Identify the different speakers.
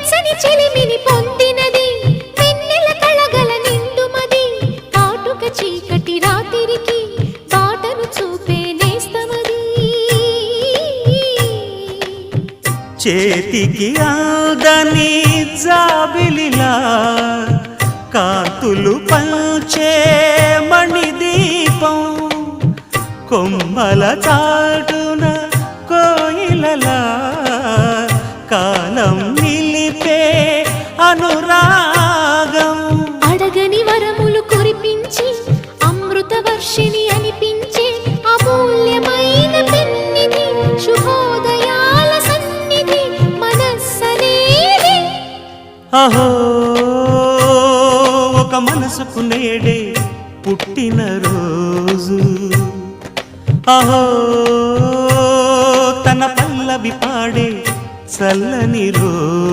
Speaker 1: వెచ్చని చెలిమిని పొందినది వెన్నెల కళగల నిండుమది కాటుక చీకటి రాత్రికి బాటను చూపే నేస్తమది
Speaker 2: చేతికి అందని జాబిలిలా కాంతులు పంచే మణిదీపం కొమ్మల చాటున కోయిలలా కాలం నిలిపే అనురాగం
Speaker 1: అడగని వరములు కురిపించి అమృత వర్షిణి అనిపించే అమూల్యమైన పెన్నిధి శుభోదయాల సన్నిధి మనస్సనేది
Speaker 2: అహో ఒక మనసుకు నేడే పుట్టిన రోజు అహో తన పల్లవి పాడే చల్లని రోజు